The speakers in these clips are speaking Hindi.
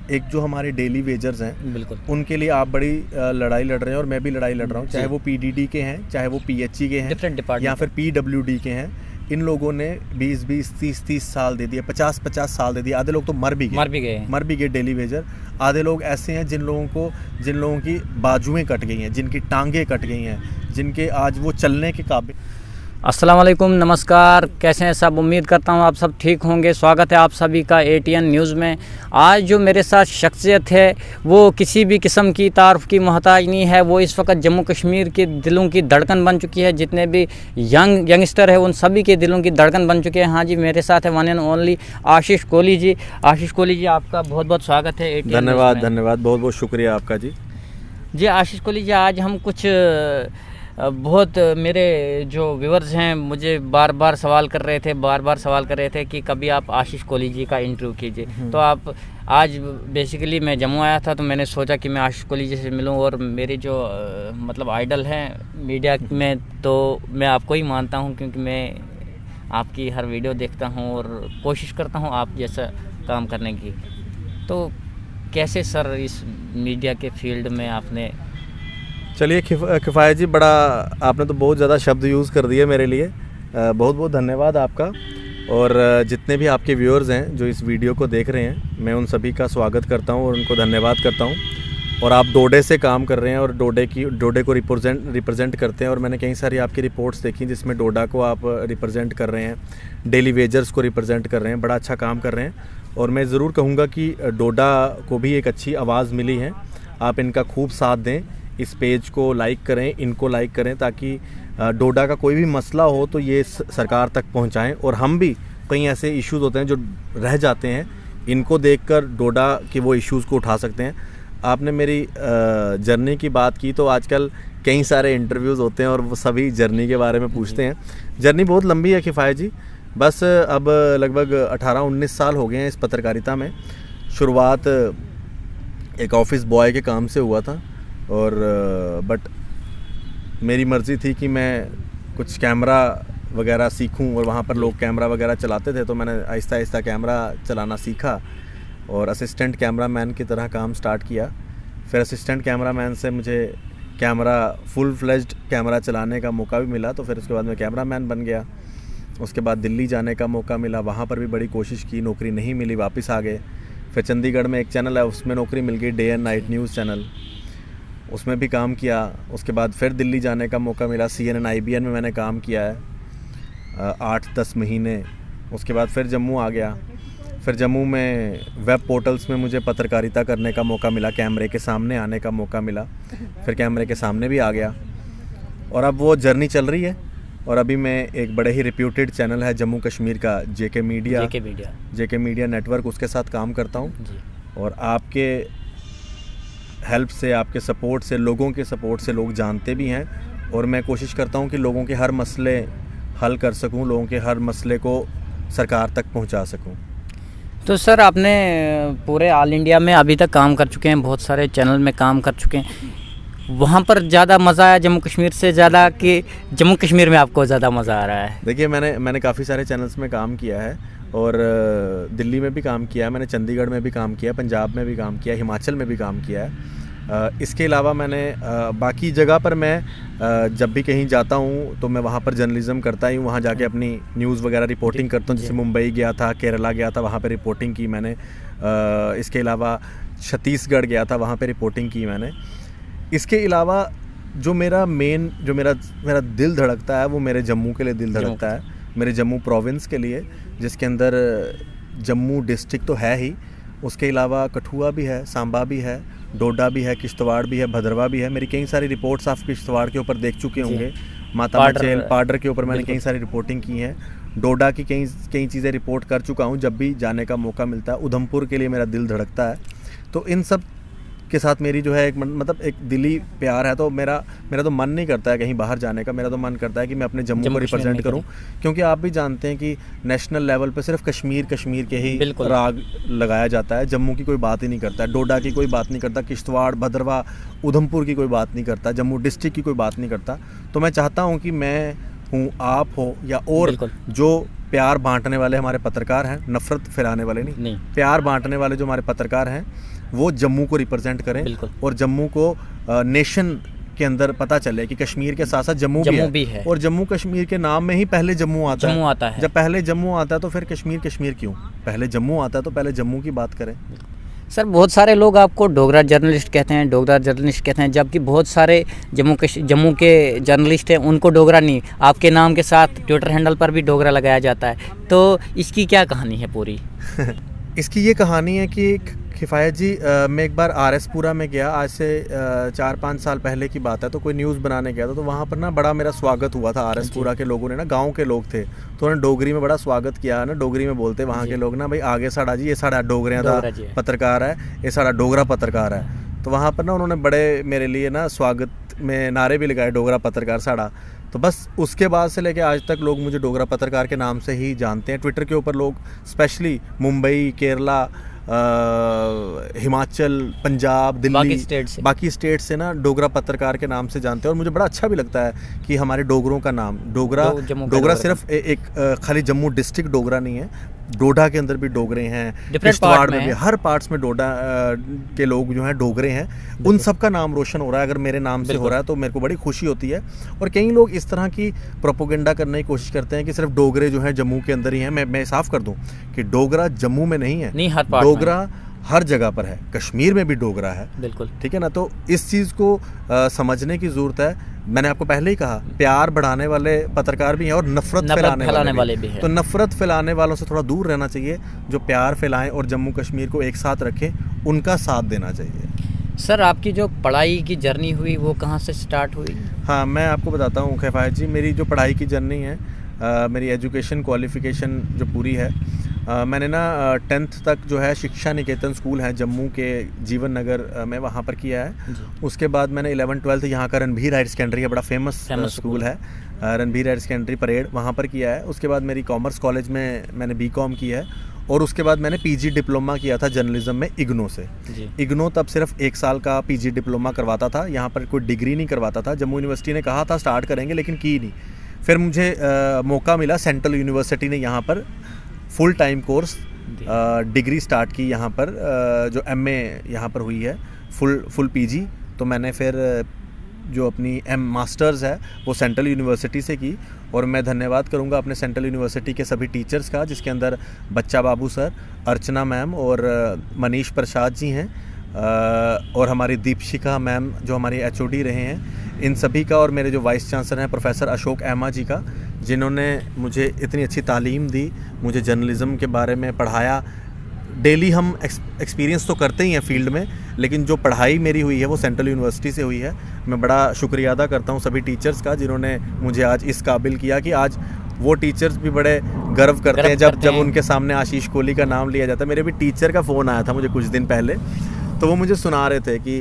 एक जो हमारे डेली वेजर्स हैं, बिल्कुल उनके लिए आप बड़ी लड़ाई लड़ रहे हैं और मैं भी लड़ाई लड़ रहा हूँ, चाहे वो पीडीडी के हैं, चाहे वो पीएचई के हैं, डिफरेंट डिपार्टमेंट या फिर पीडब्ल्यूडी के हैं। इन लोगों ने 20-20, 30-30 साल दे दिए, 50-50 साल दे दिए। आधे लोग तो मर भी गए डेली वेजर। आधे लोग ऐसे हैं जिन लोगों की बाजुएं कट गई हैं, जिनकी टांगें कट गई हैं, जिनके आज वो चलने के काबिल। अस्सलाम वालेकुम, नमस्कार। कैसे हैं सब? उम्मीद करता हूं आप सब ठीक होंगे। स्वागत है आप सभी का ATN न्यूज़ में। आज जो मेरे साथ शख्सियत है वो किसी भी किस्म की तारीफ़ की मोहताज नहीं है। वो इस वक्त जम्मू कश्मीर के दिलों की धड़कन बन चुकी है। जितने भी यंगस्टर है उन सभी के दिलों की धड़कन बन चुके हैं। हाँ जी, मेरे साथ है one and only Ashish Kohli ji. Ashish Kohli ji, आपका बहुत बहुत स्वागत है ATN। धन्यवाद, बहुत बहुत शुक्रिया आपका जी। आशीष कोहली जी, आज हम कुछ बहुत मेरे जो व्यूअर्स हैं मुझे बार बार सवाल कर रहे थे कि कभी आप आशीष कोहली जी का इंटरव्यू कीजिए। तो आप आज बेसिकली मैं जम्मू आया था तो मैंने सोचा कि मैं आशीष कोहली जी से मिलूं। और मेरे जो मतलब आइडल हैं मीडिया में, तो मैं आपको ही मानता हूं, क्योंकि मैं आपकी हर वीडियो देखता हूं और कोशिश करता हूं आप जैसा काम करने की। तो कैसे सर इस मीडिया के फील्ड में आपने? चलिए किफ़ायत जी, बड़ा आपने तो बहुत ज़्यादा शब्द यूज़ कर दिए मेरे लिए। बहुत बहुत धन्यवाद आपका। और जितने भी आपके व्यूअर्स हैं जो इस वीडियो को देख रहे हैं, मैं उन सभी का स्वागत करता हूं और उनको धन्यवाद करता हूं। और आप डोडे से काम कर रहे हैं और डोडे को रिप्रेजेंट करते हैं। और मैंने कई सारी आपकी रिपोर्ट्स देखी जिसमें डोडा को आप रिप्रेजेंट कर रहे हैं, डेली वेजर्स को रिप्रेजेंट कर रहे हैं। बड़ा अच्छा काम कर रहे हैं और मैं ज़रूर कहूँगा कि डोडा को भी एक अच्छी आवाज़ मिली है। आप इनका खूब साथ दें, इस पेज को लाइक करें, इनको लाइक करें, ताकि डोडा का कोई भी मसला हो तो ये सरकार तक पहुंचाएं। और हम भी कई ऐसे इश्यूज़ होते हैं जो रह जाते हैं, इनको देखकर डोडा के वो इश्यूज़ को उठा सकते हैं। आपने मेरी जर्नी की बात की, तो आजकल कई सारे इंटरव्यूज़ होते हैं और वो सभी जर्नी के बारे में पूछते हैं। जर्नी बहुत लंबी है किफ़ायत जी, बस अब लगभग 18-19 साल हो गए हैं इस पत्रकारिता में। शुरुआत एक ऑफिस बॉय के काम से हुआ था और बट मेरी मर्ज़ी थी कि मैं कुछ कैमरा वगैरह सीखूं और वहाँ पर लोग कैमरा वगैरह चलाते थे, तो मैंने आहिस्ता आहिस्ता कैमरा चलाना सीखा और असिस्टेंट कैमरामैन की तरह काम स्टार्ट किया। फिर असिस्टेंट कैमरामैन से मुझे कैमरा फुल फ्लेज्ड कैमरा चलाने का मौका भी मिला, तो फिर उसके बाद मैं कैमरामैन बन गया। उसके बाद दिल्ली जाने का मौका मिला, वहाँ पर भी बड़ी कोशिश की, नौकरी नहीं मिली, वापस आ गए। फिर चंडीगढ़ में एक चैनल है, उसमें नौकरी मिल गई, day and night news channel, उसमें भी काम किया। उसके बाद फिर दिल्ली जाने का मौका मिला, CNN IBN में मैंने काम किया है 8-10 महीने। उसके बाद फिर जम्मू आ गया। फिर जम्मू में वेब पोर्टल्स में मुझे पत्रकारिता करने का मौका मिला, कैमरे के सामने आने का मौका मिला। फिर कैमरे के सामने भी आ गया और अब वो जर्नी चल रही है। और अभी मैं एक बड़े ही रिप्यूटेड चैनल है जम्मू कश्मीर का, JK मीडिया नेटवर्क, उसके साथ काम करता हूँ। और आपके हेल्प से, आपके सपोर्ट से, लोगों के सपोर्ट से लोग जानते भी हैं और मैं कोशिश करता हूं कि लोगों के हर मसले हल कर सकूं, लोगों के हर मसले को सरकार तक पहुंचा सकूं। तो सर, आपने पूरे ऑल इंडिया में अभी तक काम कर चुके हैं, बहुत सारे चैनल में काम कर चुके हैं। वहाँ पर ज़्यादा मज़ा आया जम्मू कश्मीर से ज़्यादा कि जम्मू कश्मीर में आपको ज़्यादा मज़ा आ रहा है? देखिए, मैंने काफ़ी सारे चैनल्स में काम किया है और दिल्ली में भी काम किया है, मैंने चंडीगढ़ में भी काम किया, पंजाब में भी काम किया, हिमाचल में भी काम किया है। इसके अलावा मैंने बाकी जगह पर मैं जब भी कहीं जाता हूँ तो मैं वहाँ पर जर्नलिज़्म करता ही हूँ। वहाँ जाके अपनी न्यूज़ वगैरह रिपोर्टिंग करता हूँ। जैसे मुंबई गया था, केरला गया था, वहाँ पर रिपोर्टिंग की मैंने। इसके अलावा छत्तीसगढ़ गया था, वहाँ पर रिपोर्टिंग की मैंने। इसके अलावा जो मेरा दिल धड़कता है वो मेरे जम्मू के लिए दिल धड़कता है, मेरे जम्मू प्रोविंस के लिए, जिसके अंदर जम्मू डिस्ट्रिक्ट तो है ही, उसके अलावा कठुआ भी है, सांबा भी है, डोडा भी है, किश्तवाड़ भी है, भद्रवा भी है। मेरी कई सारी रिपोर्ट्स आप किश्तवाड़ के ऊपर देख चुके होंगे, माता मचेल, पाडर के ऊपर मैंने कई सारी रिपोर्टिंग की है। डोडा की कई चीज़ें रिपोर्ट कर चुका हूँ जब भी जाने का मौका मिलता है। उधमपुर के लिए मेरा दिल धड़कता है। तो इन सब के साथ मेरी जो है एक दिली प्यार है। तो मेरा तो मन नहीं करता है कहीं बाहर जाने का, मेरा तो मन करता है कि मैं अपने जम्मू को रिप्रेजेंट करूं, क्योंकि आप भी जानते हैं कि नेशनल लेवल पे सिर्फ कश्मीर के ही राग लगाया जाता है। जम्मू की कोई बात ही नहीं करता, डोडा की कोई बात नहीं करता, किश्तवाड़, भद्रवा, उधमपुर की कोई बात नहीं करता, जम्मू डिस्ट्रिक्ट की कोई बात नहीं करता। तो मैं चाहता हूँ कि मैं हूँ, आप हो या और जो प्यार बांटने वाले हमारे पत्रकार हैं, नफ़रत फैलाने वाले नहीं, प्यार बांटने वाले जो हमारे पत्रकार हैं, वो जम्मू को रिप्रेजेंट करें बिल्कुल। और जम्मू को नेशन के अंदर पता चले कि कश्मीर के साथ साथ जम्मू भी है और जम्मू कश्मीर के नाम में ही पहले जम्मू आता है। जब पहले जम्मू आता है तो फिर कश्मीर क्यों? पहले जम्मू आता है तो पहले जम्मू की बात करें। सर बहुत सारे लोग आपको डोगरा जर्नलिस्ट कहते हैं, जबकि बहुत सारे जम्मू के जर्नलिस्ट हैं उनको डोगरा नहीं, आपके नाम के साथ ट्विटर हैंडल पर भी डोगरा लगाया जाता है, तो इसकी क्या कहानी है पूरी? इसकी ये कहानी है कि किफ़ायत जी, मैं एक बार RS पुरा में गया, आज से 4-5 साल पहले की बात है, तो कोई न्यूज़ बनाने गया था, तो वहाँ पर ना बड़ा मेरा स्वागत हुआ था। RS पुरा के लोगों ने ना, गांव के लोग थे, तो उन्होंने डोगरी में बड़ा स्वागत किया ना, डोगरी में बोलते वहाँ के लोग ना, भाई आगे साड़ा जी, ये साड़ा डोगरियां का पत्रकार है, ये साड़ा डोगरा पत्रकार है। तो वहाँ पर ना उन्होंने बड़े मेरे लिए ना स्वागत में नारे भी लगाए, डोगरा पत्रकार साड़ा। तो बस उसके बाद से लेके आज तक लोग मुझे डोगरा पत्रकार के नाम से ही जानते हैं। ट्विटर के ऊपर लोग स्पेशली मुंबई, केरला, हिमाचल, पंजाब, दिल्ली, बाकी स्टेट से ना डोगरा पत्रकार के नाम से जानते हैं। और मुझे बड़ा अच्छा भी लगता है कि हमारे डोगरों का नाम डोगरा सिर्फ एक खाली जम्मू डिस्ट्रिक्ट डोगरा नहीं है, डोडा के अंदर भी डोगरे हैं, किश्तवाड़ में भी, हर पार्ट्स में डोडा के लोग जो हैं डोगरे हैं, उन सब का नाम रोशन हो रहा है। अगर मेरे नाम से हो रहा है तो मेरे को बड़ी खुशी होती है। और कई लोग इस तरह की प्रोपोगेंडा करने की कोशिश करते हैं कि सिर्फ डोगरे जो हैं जम्मू के अंदर ही हैं। मैं साफ कर दूं कि डोगरा जम्मू में नहीं है, डोगरा हर जगह पर है, कश्मीर में भी डोगरा है, बिल्कुल ठीक है ना। तो इस चीज़ को समझने की ज़रूरत है। मैंने आपको पहले ही कहा, प्यार बढ़ाने वाले पत्रकार भी हैं और नफरत फैलाने वाले भी हैं। तो नफरत फैलाने वालों से थोड़ा दूर रहना चाहिए, जो प्यार फैलाएं और जम्मू कश्मीर को एक साथ रखें, उनका साथ देना चाहिए। सर आपकी जो पढ़ाई की जर्नी हुई वो कहाँ से स्टार्ट हुई? हाँ, मैं आपको बताता हूँ किफ़ायत जी, मेरी जो पढ़ाई की जर्नी है, मेरी एजुकेशन क्वालिफ़िकेशन जो पूरी है, मैंने ना 10th तक जो है शिक्षा निकेतन स्कूल है जम्मू के जीवन नगर में, वहाँ पर किया है। उसके बाद मैंने 11th-12th यहाँ का रणबीर हायर सेकेंडरी है, बड़ा फेमस स्कूल है, रणबीर हायर सेकेंडरी परेड, वहाँ पर किया है। उसके बाद मेरी कॉमर्स कॉलेज में मैंने BCom की है। और उसके बाद मैंने PG डिप्लोमा किया था जर्नलिज्म में इग्नो से। इग्नो तब सिर्फ 1 साल का PG डिप्लोमा करवाता था, यहाँ पर कोई डिग्री नहीं करवाता था। जम्मू यूनिवर्सिटी ने कहा था स्टार्ट करेंगे, लेकिन की नहीं। फिर मुझे मौका मिला, सेंट्रल यूनिवर्सिटी ने यहाँ पर full time course degree start की यहाँ पर, जो MA यहाँ पर हुई है, फुल PG। तो मैंने फिर जो अपनी मास्टर्स है वो सेंट्रल यूनिवर्सिटी से की। और मैं धन्यवाद करूँगा अपने सेंट्रल यूनिवर्सिटी के सभी टीचर्स का, जिसके अंदर बच्चा बाबू सर, अर्चना मैम और मनीष प्रसाद जी हैं, और हमारी दीपशिका मैम जो हमारी HOD रहे हैं, इन सभी का, और मेरे जो वाइस चांसलर हैं प्रोफेसर अशोक एमा जी का, जिन्होंने मुझे इतनी अच्छी तालीम दी, मुझे जर्नलिज़म के बारे में पढ़ाया। डेली हम एक्सपीरियंस तो करते ही हैं फील्ड में, लेकिन जो पढ़ाई मेरी हुई है वो सेंट्रल यूनिवर्सिटी से हुई है। मैं बड़ा शुक्रिया अदा करता हूँ सभी टीचर्स का, जिन्होंने मुझे आज इस काबिल किया कि आज वो टीचर्स भी बड़े गर्व करते हैं जब उनके सामने आशीष कोहली का नाम लिया जाता है। मेरे भी टीचर का फ़ोन आया था मुझे कुछ दिन पहले, तो वो मुझे सुना रहे थे कि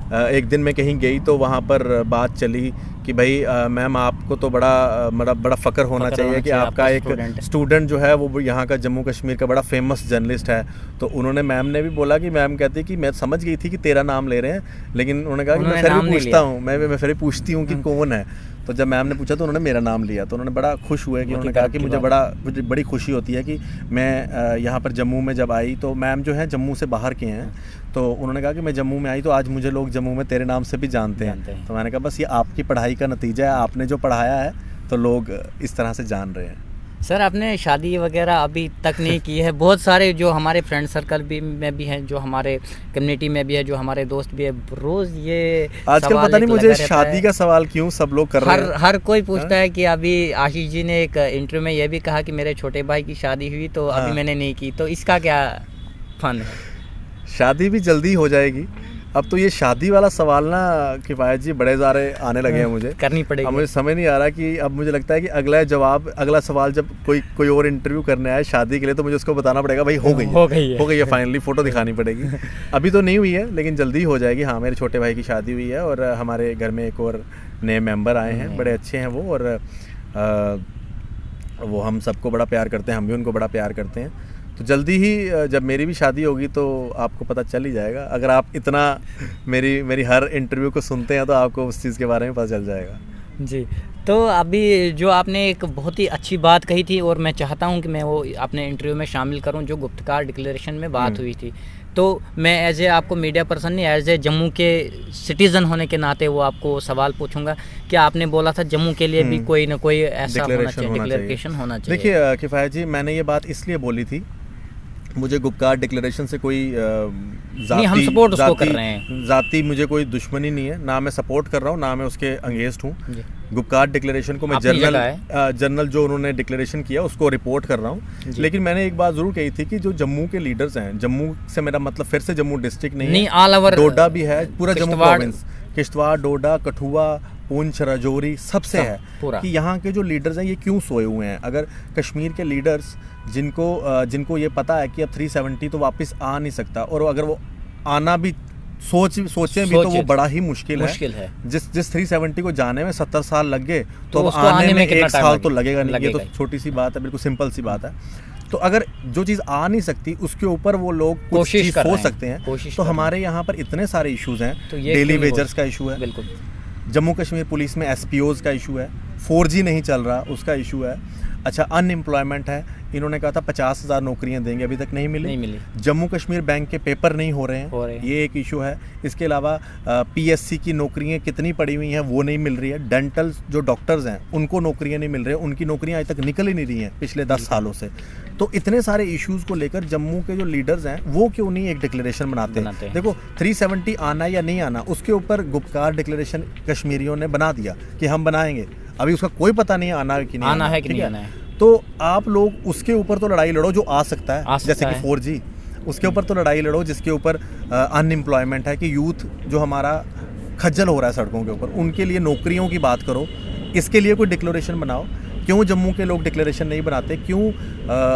एक दिन मैं कहीं गई तो वहाँ पर बात चली कि भाई मैम आपको तो बड़ा फ़ख्र होना चाहिए कि आपका एक स्टूडेंट जो है वो यहाँ का जम्मू कश्मीर का बड़ा फेमस जर्नलिस्ट है। तो उन्होंने, मैम ने भी बोला कि मैम कहती कि मैं समझ गई थी कि तेरा नाम ले रहे हैं, लेकिन उन्होंने कहा कि मैं फिर भी पूछता हूँ, मैं फिर भी पूछती हूँ कि कौन है। तो जब मैम ने पूछा तो उन्होंने मेरा नाम लिया, तो उन्होंने बड़ा खुश हुए कि उन्होंने कहा कि मुझे बड़ी खुशी होती है कि मैं यहाँ पर जम्मू में जब आई, तो मैम जो है जम्मू से बाहर के हैं, तो उन्होंने कहा कि मैं जम्मू में आई तो आज मुझे लोग जम्मू में तेरे नाम से भी जानते हैं। तो मैंने कहा बस ये आपकी पढ़ाई का नतीजा है, आपने जो पढ़ाया है तो लोग इस तरह से जान रहे हैं। सर आपने शादी वगैरह अभी तक नहीं की है? बहुत सारे जो हमारे फ्रेंड सर्कल में भी हैं, जो हमारे कम्युनिटी में भी है, जो हमारे दोस्त भी है, रोज़ ये आजकल पता नहीं मुझे शादी का सवाल क्यों सब लोग कर रहे हैं। हर कोई पूछता है कि अभी आशीष जी ने एक इंटरव्यू में ये भी कहा कि मेरे छोटे भाई की शादी हुई तो अभी मैंने नहीं की, तो इसका क्या फन है? शादी भी जल्दी हो जाएगी। अब तो ये शादी वाला सवाल ना किफ़ायत जी बड़े सारे आने लगे हैं, मुझे करनी पड़ेगी। अब मुझे समझ नहीं आ रहा कि अब मुझे लगता है कि अगला सवाल जब कोई और इंटरव्यू करने आए शादी के लिए, तो मुझे उसको बताना पड़ेगा भाई हो गई है फाइनली, फ़ोटो दिखानी पड़ेगी। अभी तो नहीं हुई है लेकिन जल्दी हो जाएगी। हाँ, मेरे छोटे भाई की शादी हुई है और हमारे घर में एक और नए मेम्बर आए हैं, बड़े अच्छे हैं वो, और वो हम सबको बड़ा प्यार करते हैं, हम भी उनको बड़ा प्यार करते हैं। तो जल्दी ही जब मेरी भी शादी होगी तो आपको पता चल ही जाएगा। अगर आप इतना मेरी हर इंटरव्यू को सुनते हैं तो आपको उस चीज़ के बारे में पता चल जाएगा। जी, तो अभी जो आपने एक बहुत ही अच्छी बात कही थी और मैं चाहता हूं कि मैं वो अपने इंटरव्यू में शामिल करूं, जो गुप्तकार डिक्लेरेशन में बात हुई थी, तो मैं एज ए आपको मीडिया पर्सन नहीं, एज ए जम्मू के सिटीज़न होने के नाते वो आपको सवाल पूछूंगा कि आपने बोला था जम्मू के लिए भी कोई ना कोई ऐसा होना चाहिए, डिक्लेरेशन होना चाहिए। देखिए किफ़ायत जी, मैंने ये बात इसलिए बोली थी, मुझे गुपकार डिक्लेरेशन से कोई नहीं, हम सपोर्ट उसको कर रहे हैं, ज़ाती मुझे कोई दुश्मनी नहीं है, ना मैं सपोर्ट कर रहा हूँ, ना मैं उसके अगेंस्ट हूँ। गुपकार डिक्लेरेशन को मैं जनरल जो उन्होंने डिक्लेरेशन किया उसको रिपोर्ट कर रहा हूँ। लेकिन मैंने एक बात ज़रूर कही थी कि जो जम्मू के लीडर्स हैं, जम्मू से मेरा मतलब फिर से जम्मू डिस्ट्रिक्ट नहीं है, ऑल ओवर डोडा भी है, पूरा जम्मू प्रोविंस, किश्तवाड़, डोडा, कठुआ, पुंछ, राजौरी, सबसे है कि यहाँ के जो लीडर्स हैं ये क्यों सोए हुए हैं। अगर कश्मीर के लीडर्स जिनको ये पता है कि अब 370 तो वापस आ नहीं सकता, और अगर वो आना भी सोचे भी तो वो बड़ा ही मुश्किल है। जिस 370 को जाने में 70 साल लग गए तो अब आने में 1 साल तो लगेगा नहीं। ये तो छोटी सी बात है, बिल्कुल सिंपल सी बात है। तो अगर जो चीज़ आ नहीं सकती उसके ऊपर वो लोग कुछ चीज़ सोच सकते हैं, तो हमारे यहाँ पर इतने सारे इश्यूज हैं। डेली वेजर्स का इशू है, बिल्कुल जम्मू कश्मीर पुलिस में SPOs का इशू है, 4G नहीं चल रहा उसका इशू है। अच्छा, अनएम्प्लॉयमेंट है, इन्होंने कहा था 50,000 नौकरियां देंगे, अभी तक नहीं मिली। जम्मू कश्मीर बैंक के पेपर नहीं हो रहे हैं, ये एक इशू है। इसके अलावा PSC की नौकरियां कितनी पड़ी हुई हैं वो नहीं मिल रही है। डेंटल जो डॉक्टर्स हैं उनको नौकरियां नहीं मिल रही हैं, उनकी नौकरियां आज तक निकल ही नहीं रही हैं पिछले 10 सालों से। तो इतने सारे इश्यूज को लेकर जम्मू के जो लीडर्स हैं वो क्यों नहीं एक डिक्लेरेशन बनाते हैं। देखो 370 आना या नहीं आना उसके ऊपर गुपकार डिक्लेरेशन कश्मीरियों ने बना दिया कि हम बनाएंगे, अभी उसका कोई पता नहीं आना है कि नहीं आना है कि नहीं आना है। तो आप लोग उसके ऊपर तो लड़ाई लड़ो जो आ सकता है, जैसे कि 4G, उसके ऊपर तो लड़ाई लड़ो जिसके ऊपर अनएम्प्लॉयमेंट है, कि यूथ जो हमारा खज्जल हो रहा है सड़कों के ऊपर, उनके लिए नौकरियों की बात करो, इसके लिए कोई डिक्लेरेशन बनाओ। क्यों जम्मू के लोग डिक्लेरेशन नहीं बनाते, क्यों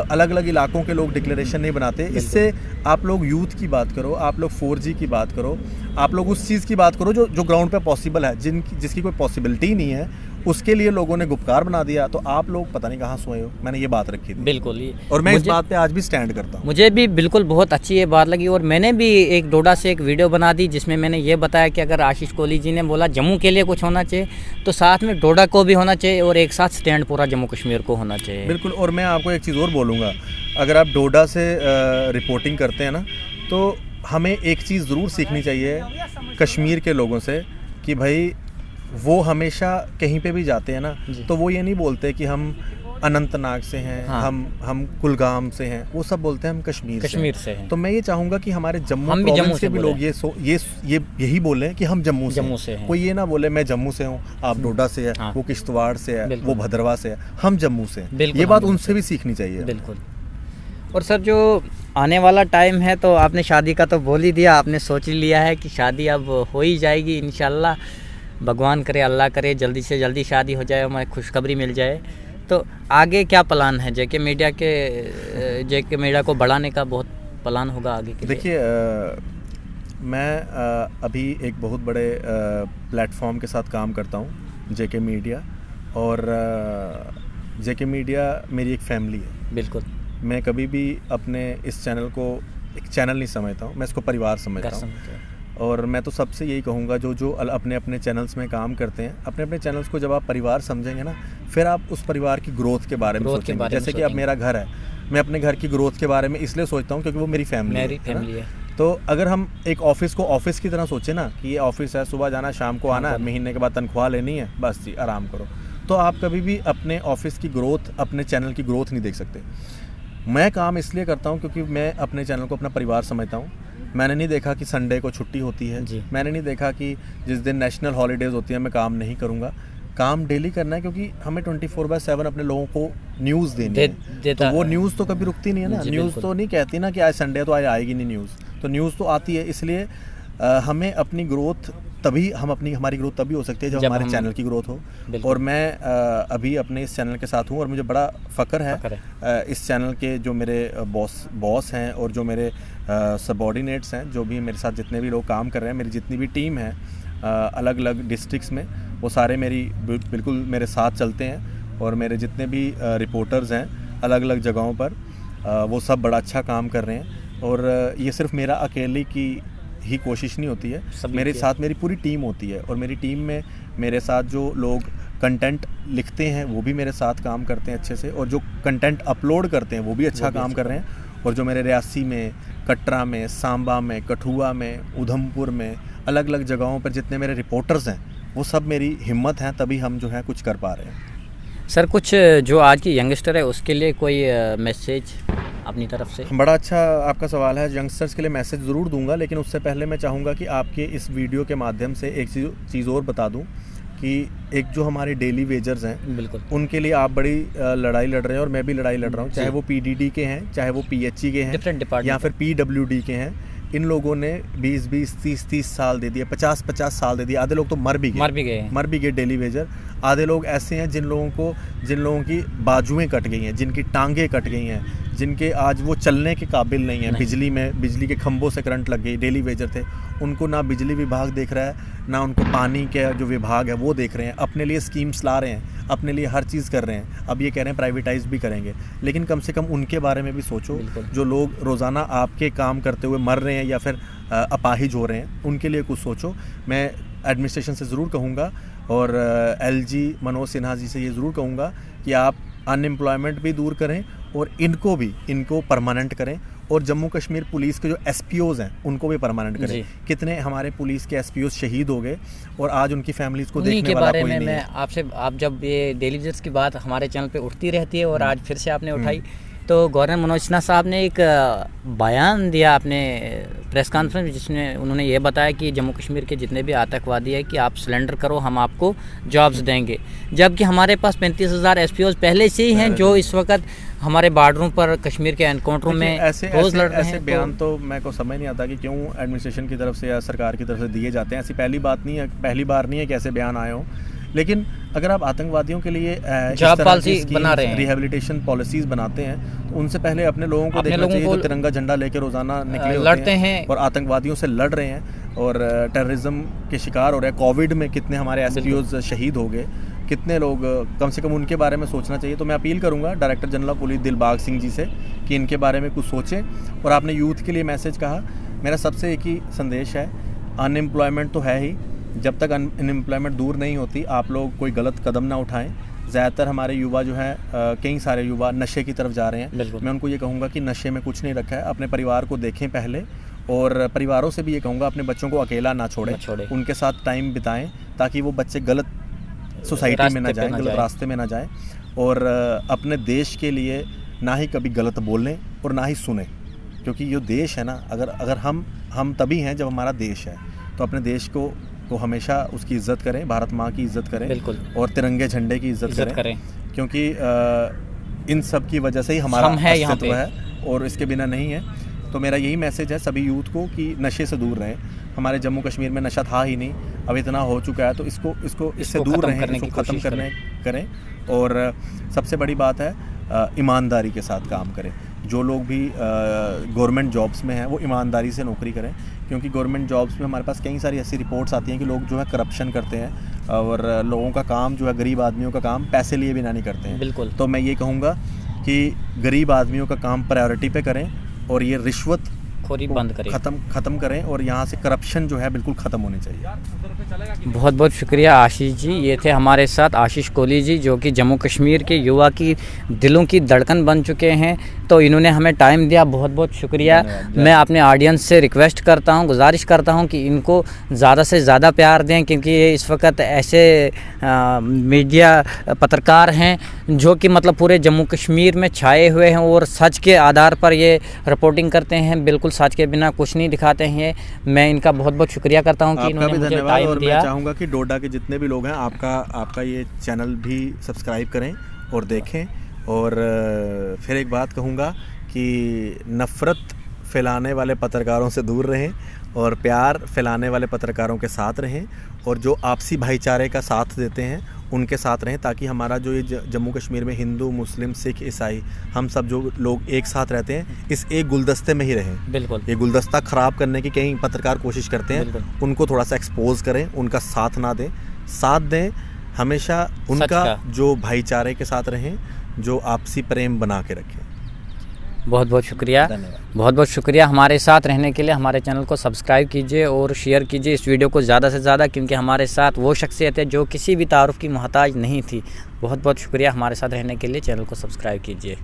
अलग अलग इलाकों के लोग डिक्लेरेशन नहीं बनाते। इससे आप लोग यूथ की बात करो, आप लोग 4G की बात करो, आप लोग उस चीज़ की बात करो जो ग्राउंड पे पॉसिबल है, जिसकी कोई पॉसिबिलिटी नहीं है, उसके लिए लोगों ने गुपकार बना दिया। तो आप लोग पता नहीं कहाँ सोए हो, मैंने ये बात रखी थी बिल्कुल। और मैं इस बात पे आज भी स्टैंड करता हूँ। मुझे भी बिल्कुल बहुत अच्छी ये बात लगी, और मैंने भी एक डोडा से एक वीडियो बना दी जिसमें मैंने ये बताया कि अगर आशीष कोहली जी ने बोला जम्मू के लिए कुछ होना चाहिए तो साथ में डोडा को भी होना चाहिए, और एक साथ स्टैंड पूरा जम्मू कश्मीर को होना चाहिए। बिल्कुल। और मैं आपको एक चीज़ और बोलूँगा, अगर आप डोडा से रिपोर्टिंग करते हैं ना, तो हमें एक चीज़ ज़रूर सीखनी चाहिए कश्मीर के लोगों से कि भाई वो हमेशा कहीं पे भी जाते हैं ना, तो वो ये नहीं बोलते कि हम अनंतनाग से हैं, हम कुलगाम से हैं, वो सब बोलते हैं हम कश्मीर से हैं। तो मैं ये चाहूँगा कि हमारे जम्मू प्रोविंस के भी लोग ये यही बोलें कि हम जम्मू से हैं। कोई ये ना बोले मैं जम्मू से हूँ, आप डोडा से है, वो किश्तवाड़ से है, वो भद्रवा से है, हम जम्मू से हैं। ये बात उनसे भी सीखनी चाहिए। बिल्कुल। और सर जो आने वाला टाइम है, तो आपने शादी का तो बोल ही दिया, आपने सोच ही लिया है कि शादी अब हो ही जाएगी इंशाल्लाह, भगवान करे, अल्लाह करे जल्दी से जल्दी शादी हो जाए, हमें खुशखबरी मिल जाए। तो आगे क्या प्लान है जेके मीडिया को बढ़ाने का? बहुत प्लान होगा आगे के लिए। देखिए मैं अभी एक बहुत बड़े प्लेटफॉर्म के साथ काम करता हूँ, जेके मीडिया, और जेके मीडिया मेरी एक फैमिली है। बिल्कुल। मैं कभी भी अपने इस चैनल को एक चैनल नहीं समझता हूँ, मैं इसको परिवार समझता हूँ। और मैं तो सबसे यही कहूँगा जो अपने अपने चैनल्स में काम करते हैं, अपने अपने चैनल्स को जब आप परिवार समझेंगे ना, फिर आप उस परिवार की ग्रोथ के बारे में सोचेंगे। जैसे कि अब मेरा घर है, मैं अपने घर की ग्रोथ के बारे में इसलिए सोचता हूँ क्योंकि वो मेरी फैमिली है। तो अगर हम एक ऑफिस को ऑफिस की तरह सोचें ना कि ये ऑफिस है, सुबह जाना शाम को आना, महीने के बाद तनख्वाह लेनी है, बस जी आराम करो, तो आप कभी भी अपने ऑफिस की ग्रोथ, अपने चैनल की ग्रोथ नहीं देख सकते। मैं काम इसलिए करता हूँ क्योंकि मैं अपने चैनल को अपना परिवार समझता हूँ। मैंने नहीं देखा कि संडे को छुट्टी होती है, मैंने नहीं देखा कि जिस दिन नेशनल हॉलीडेज़ होती है मैं काम नहीं करूँगा। काम डेली करना है क्योंकि हमें 24/7 अपने लोगों को न्यूज़ देनी है। तो वो न्यूज़ तो कभी रुकती नहीं है ना, न्यूज़ तो नहीं कहती ना कि आज संडे तो आज आएगी नहीं न्यूज़, तो न्यूज़ तो आती है। इसलिए हमें अपनी ग्रोथ हमारी ग्रोथ तभी हो सकती है जब हमारे चैनल की ग्रोथ हो। और मैं अभी अपने इस चैनल के साथ हूँ और मुझे बड़ा फ़ख्र है इस चैनल के जो मेरे बॉस हैं और जो मेरे सबॉर्डिनेट्स हैं, जो भी मेरे साथ जितने भी लोग काम कर रहे हैं, मेरी जितनी भी टीम है अलग अलग डिस्ट्रिक्ट्स में, वो सारे बिल्कुल मेरे साथ चलते हैं। और मेरे जितने भी रिपोर्टर्स हैं अलग अलग जगहों पर, वो सब बड़ा अच्छा काम कर रहे हैं। और ये सिर्फ मेरा अकेले की ही कोशिश नहीं होती है, मेरे साथ मेरी पूरी टीम होती है। और मेरी टीम में मेरे साथ जो लोग कंटेंट लिखते हैं वो भी मेरे साथ काम करते हैं अच्छे से, और जो कंटेंट अपलोड करते हैं वो भी अच्छा काम कर रहे हैं। और जो मेरे रियासी में, कटरा में, सांबा में, कठुआ में, उधमपुर में, अलग अलग जगहों पर जितने मेरे रिपोर्टर्स हैं, वो सब मेरी हिम्मत हैं, तभी हम जो है कुछ कर पा रहे हैं। सर कुछ जो आज की यंगस्टर है उसके लिए कोई मैसेज अपनी तरफ से? बड़ा अच्छा आपका सवाल है। यंगस्टर्स के लिए मैसेज ज़रूर दूंगा, लेकिन उससे पहले मैं चाहूँगा कि आपके इस वीडियो के माध्यम से एक चीज़ और बता दूं कि एक जो हमारे डेली वेजर्स हैं, बिल्कुल, उनके लिए आप बड़ी लड़ाई लड़ रहे हैं और मैं भी लड़ाई लड़ रहा हूँ, चाहे वो पीडीडी के हैं, चाहे वो पीएचई के हैं, डिफरेंट डिपार्टमेंट, या फिर पीडब्ल्यूडी के हैं। इन लोगों ने 20-20, 30-30 साल दे दिए, 50-50 साल दे दिए। आधे लोग तो मर भी गए डेली वेजर। आधे लोग ऐसे हैं जिन लोगों की बाजुएं कट गई हैं, जिनकी टांगें कट गई हैं, जिनके आज वो चलने के काबिल नहीं है। बिजली के खंभों से करंट लग गई, डेली वेजर थे। उनको ना बिजली विभाग देख रहा है, ना उनको पानी के जो विभाग है वो देख रहे हैं। अपने लिए स्कीम्स ला रहे हैं, अपने लिए हर चीज़ कर रहे हैं। अब ये कह रहे हैं प्राइवेटाइज भी करेंगे, लेकिन कम से कम उनके बारे में भी सोचो। जो लोग रोज़ाना आपके काम करते हुए मर रहे हैं या फिर अपाहिज हो रहे हैं, उनके लिए कुछ सोचो। मैं एडमिनिस्ट्रेशन से ज़रूर कहूँगा और एलजी मनोज सिन्हा जी से ये ज़रूर कहूँगा कि आप अनएम्प्लॉयमेंट भी दूर करें और इनको परमानेंट करें। और जम्मू कश्मीर पुलिस के जो एसपीओज़ हैं उनको भी परमानेंट करें। कितने हमारे पुलिस के एसपीओज़ शहीद हो गए और आज उनकी फैमिलीज़ को देखने वाला कोई नहीं है। मैं आपसे, आप जब ये डेली विजिट्स की बात हमारे चैनल पे उठती रहती है और आज फिर से आपने उठाई, तो गवर्नर मनोज सिन्हा साहब ने एक बयान दिया अपने प्रेस कॉन्फ्रेंस में, जिसमें उन्होंने ये बताया कि जम्मू कश्मीर के जितने भी आतंकवादी है कि आप सरेंडर करो, हम आपको जॉब्स देंगे। जबकि हमारे पास 35,000 एसपीओ पहले से ही हैं जो इस वक्त हमारे बॉर्डरों पर कश्मीर के एनकाउंटरों में रोज लड़ रहे हैं। ऐसे बयान तो मेरे को समझ नहीं आता कि क्यों एडमिनिस्ट्रेशन की तरफ से या सरकार की तरफ से दिए जाते हैं। ऐसी पहली बार नहीं है कि ऐसे बयान आए हों। लेकिन अगर आप आतंकवादियों के लिए जॉब पॉलिसी बना रहे हैं, रिहेबिलिटेशन पॉलिसीज बनाते हैं, तो उनसे पहले अपने लोगों को देखना चाहिए जो तिरंगा झंडा लेकर रोजाना निकले लड़ते हैं और आतंकवादियों से लड़ रहे हैं और टेररिज्म के शिकार हो रहे हैं। कोविड में कितने हमारे एसपीओज शहीद हो गए, कितने लोग, कम से कम उनके बारे में सोचना चाहिए। तो मैं अपील करूंगा director general police Dilbag Singh ji से कि इनके बारे में कुछ सोचें। और आपने यूथ के लिए मैसेज कहा, मेरा सबसे एक ही संदेश है, अनएम्प्लॉयमेंट तो है ही, जब तक अनएम्प्लॉयमेंट दूर नहीं होती आप लोग कोई गलत कदम ना उठाएं। ज़्यादातर हमारे युवा जो हैं, कई सारे युवा नशे की तरफ जा रहे हैं। मैं उनको ये कहूँगा कि नशे में कुछ नहीं रखा है, अपने परिवार को देखें पहले, और परिवारों से भी ये कहूँगा अपने बच्चों को अकेला ना छोड़ें, उनके साथ टाइम बिताएं ताकि वो बच्चे गलत सोसाइटी में ना जाएं, गलत रास्ते में ना जाएं। और अपने देश के लिए ना ही कभी गलत बोलें और ना ही सुने, क्योंकि ये देश है ना, अगर हम तभी हैं जब हमारा देश है। तो अपने देश को हमेशा उसकी इज़्ज़त करें, भारत माँ की इज़्ज़त करें, बिल्कुल, और तिरंगे झंडे की इज़्ज़त करें, क्योंकि इन सब की वजह से ही हमारा अस्तित्व है और इसके बिना नहीं है। तो मेरा यही मैसेज है सभी यूथ को कि नशे से दूर रहें। हमारे जम्मू कश्मीर में नशा था ही नहीं, अब इतना हो चुका है, तो इससे दूर रहें, इसको ख़त्म करें। और सबसे बड़ी बात है, ईमानदारी के साथ काम करें। जो लोग भी गवर्नमेंट जॉब्स में हैं वो ईमानदारी से नौकरी करें, क्योंकि गवर्नमेंट जॉब्स में हमारे पास कई सारी ऐसी रिपोर्ट्स आती हैं कि लोग जो है करप्शन करते हैं और लोगों का काम जो है, गरीब आदमियों का काम पैसे लिए बिना नहीं करते हैं। बिल्कुल। तो मैं ये कहूँगा कि गरीब आदमियों का काम प्रायोरिटी पे करें और ये रिश्वत बंद करें, ख़त्म करें, और यहाँ से करप्शन जो है बिल्कुल ख़त्म होनी चाहिए। बहुत बहुत शुक्रिया आशीष जी। ये थे हमारे साथ आशीष कोहली जी, जो कि जम्मू कश्मीर के युवा की दिलों की धड़कन बन चुके हैं। तो इन्होंने हमें टाइम दिया, बहुत बहुत शुक्रिया। मैं अपने ऑडियंस से रिक्वेस्ट करता हूं, गुजारिश करता हूं कि इनको ज़्यादा से ज़्यादा प्यार दें, क्योंकि ये इस वक्त ऐसे मीडिया पत्रकार हैं जो कि मतलब पूरे जम्मू कश्मीर में छाए हुए हैं और सच के आधार पर ये रिपोर्टिंग करते हैं, बिल्कुल सच के बिना कुछ नहीं दिखाते हैं। मैं इनका बहुत बहुत शुक्रिया करता हूं कि इन्होंने मुझे टाइम दिया। मैं चाहूँगा कि डोडा के जितने भी लोग हैं, आपका ये चैनल भी सब्सक्राइब करें और देखें। और फिर एक बात कहूँगा कि नफ़रत फैलाने वाले पत्रकारों से दूर रहें और प्यार फैलाने वाले पत्रकारों के साथ रहें, और जो आपसी भाईचारे का साथ देते हैं उनके साथ रहें, ताकि हमारा जो ये जम्मू कश्मीर में हिंदू, मुस्लिम, सिख, ईसाई, हम सब जो लोग एक साथ रहते हैं, इस एक गुलदस्ते में ही रहें। बिल्कुल। ये गुलदस्ता ख़राब करने की कई पत्रकार कोशिश करते हैं, उनको थोड़ा सा एक्सपोज करें, उनका साथ ना दें, साथ दें हमेशा उनका जो भाईचारे के साथ रहें, जो आपसी प्रेम बना के रखें। बहुत बहुत शुक्रिया, बहुत बहुत शुक्रिया हमारे साथ रहने के लिए। हमारे चैनल को सब्सक्राइब कीजिए और शेयर कीजिए इस वीडियो को ज़्यादा से ज़्यादा, क्योंकि हमारे साथ वो शख्सियत है जो किसी भी तारुफ की मोहताज नहीं थी। बहुत बहुत शुक्रिया हमारे साथ रहने के लिए। चैनल को सब्सक्राइब कीजिए।